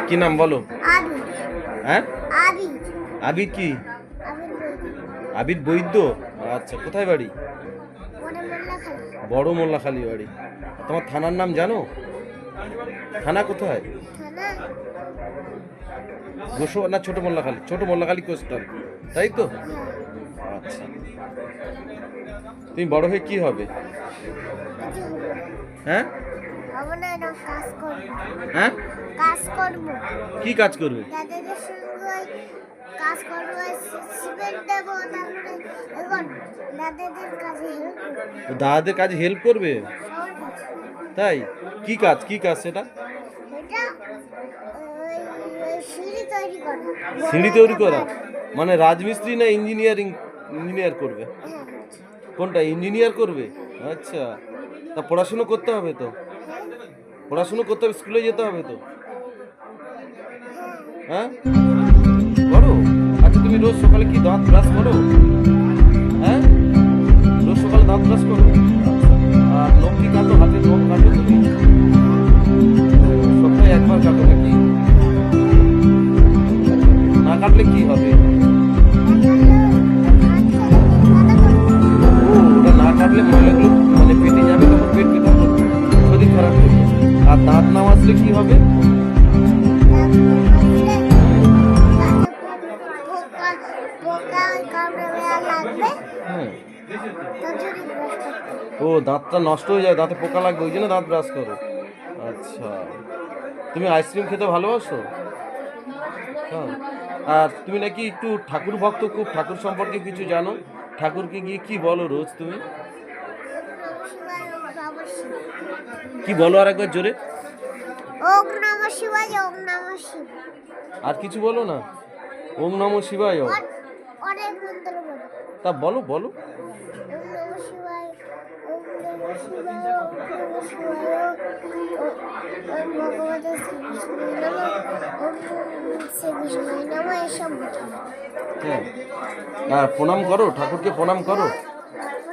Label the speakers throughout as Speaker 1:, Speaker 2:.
Speaker 1: কি নাম বলো?
Speaker 2: আবির।
Speaker 1: হ্যাঁ,
Speaker 2: আবির।
Speaker 1: আবিদ কি?
Speaker 2: আবির বৈদ্য।
Speaker 1: আবিদ বৈদ্য। আচ্ছা, কোথায় বাড়ি?
Speaker 2: বড় মোল্লাখালী।
Speaker 1: বড় মোল্লাখালী বাড়ি। তোমার থানার নাম জানো? থানা কোথায়?
Speaker 2: থানা
Speaker 1: গোসো না ছোট মোল্লাখালী? ছোট মোল্লাখালী কোস্টাল, তাই তো?
Speaker 2: হ্যাঁ,
Speaker 1: আচ্ছা, তুমি বড় হয়ে কি হবে?
Speaker 2: কিছু হবে না।
Speaker 1: হ্যাঁ
Speaker 2: হবে না, এরকম কাজ করবো।
Speaker 1: হ্যাঁ,
Speaker 2: কাজ করবো।
Speaker 1: কি কাজ করবে?
Speaker 2: দাদাদের সঙ্গে ওই কাজ করবো, ওই সিমেন্ট দেবো, তারপরে এখন দাদাদের কাজে হেল্প করবো।
Speaker 1: ও দাদাদের কাজে হেল্প করবে?
Speaker 2: সবার কাছে।
Speaker 1: তাই? কি কাজ, কি কাজ সেটা?
Speaker 2: এটা ওই ওই সিঁড়ি তৈরি করা।
Speaker 1: সিঁড়ি তৈরি করা? মানে রাজমিস্ত্রি না ইঞ্জিনিয়ার করবে?
Speaker 2: হ্যাঁ,
Speaker 1: কোনটা, ইঞ্জিনিয়ার করবে? আচ্ছা, তা পড়াশুনো করতে হবে তো? পড়াশুনো করতে হবে, স্কুলে যেতে হবে তো? হ্যাঁ, করো। আচ্ছা, তুমি রোজ সকালে কি দাঁত ব্রাশ করো? হ্যাঁ, রোজ সকালে দাঁত ব্রাশ করো? আর নখ কি কাটো, হাতের নখ কাটো তুমি? সপ্তাহে একবার কাটো নাকি? না কাটলে কি হবে? ও, ওটা না কাটলে ময়লাগুলো মানে পেটে যাবে, তখন পেট ব্যথা করবে, শরীর খারাপ করবে। আর দাঁত না মাজলে কি হবে? হ্যাঁ, ও দাঁতটা নষ্ট হয়ে যায়, দাঁতে পোকা লাগবে, ওই জন্য দাঁত ব্রাশ করো। আচ্ছা, তুমি আইসক্রিম খেতে ভালোবাসো? হ্যাঁ, আর তুমি নাকি একটু ঠাকুর ভক্ত, খুব ঠাকুর সম্পর্কে কিছু জানো? ঠাকুরকে গিয়ে কি বলো রোজ তুমি? কি বলো আর একবার জোরে?
Speaker 2: ওম নমঃ শিবায়, ওম নমঃ শিবায়।
Speaker 1: আর কিছু বলো না? ওম নমঃ শিবায়।
Speaker 2: অনেক মন্ত্র বলো।
Speaker 1: তা বলো বলো।
Speaker 2: ওম নমঃ শিবায়, ওম নমঃ শিবায়, ওম নমঃ শিবায়, ওম ভগবতে শ্রীকৃষ্ণায় নমঃ, ওম শ্রীকৃষ্ণায় নমঃ, এসব বলো।
Speaker 1: হ্যাঁ, আর প্রণাম করো, ঠাকুরকে প্রণাম করো?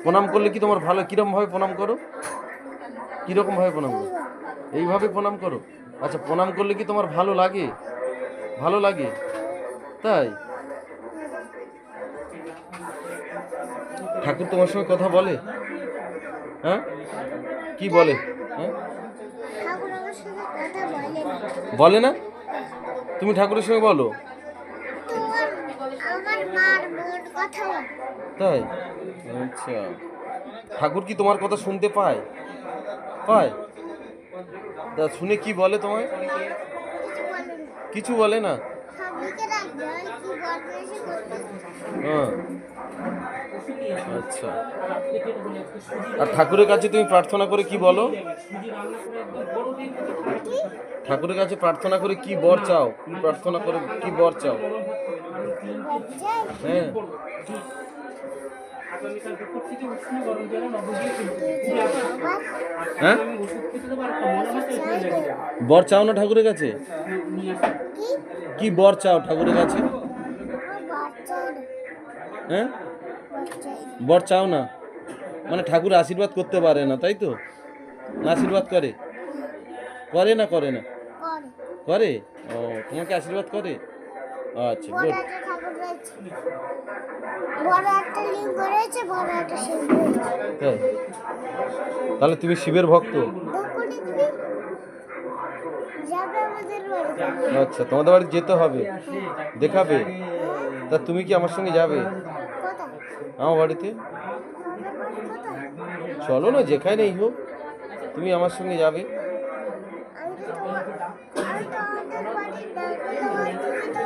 Speaker 1: প্রণাম করলে কি তোমার ভালো? কিরকম ভাবে প্রণাম করো? কিরকম ভাবে প্রণাম করো? এইভাবে প্রণাম করো? আচ্ছা, প্রণাম করলে কি তোমার ভালো লাগে? ভালো লাগে, তাই? ঠাকুর তোমার সঙ্গে কথা বলে? হ্যাঁ, কি বলে? হ্যাঁ,
Speaker 2: ঠাকুর আমার সাথে কথা বলে না।
Speaker 1: বলে না? তুমি ঠাকুরের সঙ্গে বলো?
Speaker 2: তো আমার মার মন কথা বলে।
Speaker 1: তাই? আচ্ছা, ঠাকুর কি তোমার কথা শুনতে পায়? পায়? তা শুনে কি বলে তোমায়?
Speaker 2: কিছু বলে না।
Speaker 1: কিছু বলে না?
Speaker 2: সব লিখে রাখবে, ওই কি বলবে এসে করতে।
Speaker 1: হ্যাঁ, আচ্ছা। আর ঠাকুরের কাছে তুমি প্রার্থনা করে কি বলো?
Speaker 2: কি?
Speaker 1: ঠাকুরের কাছে প্রার্থনা করে কি বর চাও? কি প্রার্থনা করে কি বর চাও?
Speaker 2: বাচ্চা?
Speaker 1: হ্যাঁ, হ্যাঁ, বর চাও না ঠাকুরের কাছে?
Speaker 2: কি?
Speaker 1: কি বর চাও ঠাকুরের কাছে?
Speaker 2: বাচ্চা না।
Speaker 1: হ্যাঁ,
Speaker 2: বাচ্চা
Speaker 1: বর চাও না, মানে ঠাকুর আশীর্বাদ করতে পারে না, তাই তো? না, আশীর্বাদ করে? করে না করে না?
Speaker 2: করে।
Speaker 1: করে? ও, তোমাকে আশীর্বাদ করে? আচ্ছা,
Speaker 2: বড়
Speaker 1: গুড।
Speaker 2: একটা ঠাকুর রয়েছে, বড় একটা লিঙ্গ রয়েছে, বড় একটা শিব রয়েছে।
Speaker 1: তাই? তাহলে তুমি শিবের ভক্ত?
Speaker 2: দক্ষিণে তুমি যাবে আমাদের বাড়িতে।
Speaker 1: আচ্ছা, তোমাদের বাড়ি যেতে হবে, দেখাবে? তা তুমি কি আমার সঙ্গে যাবে
Speaker 2: কোথায়?
Speaker 1: আমার বাড়িতে?
Speaker 2: আমাদের বাড়ি কোথায়?
Speaker 1: চলো না, যেখানেই হোক, তুমি আমার সঙ্গে যাবে।
Speaker 2: আমি তো আমাদের বাড়ির না, তুমি তো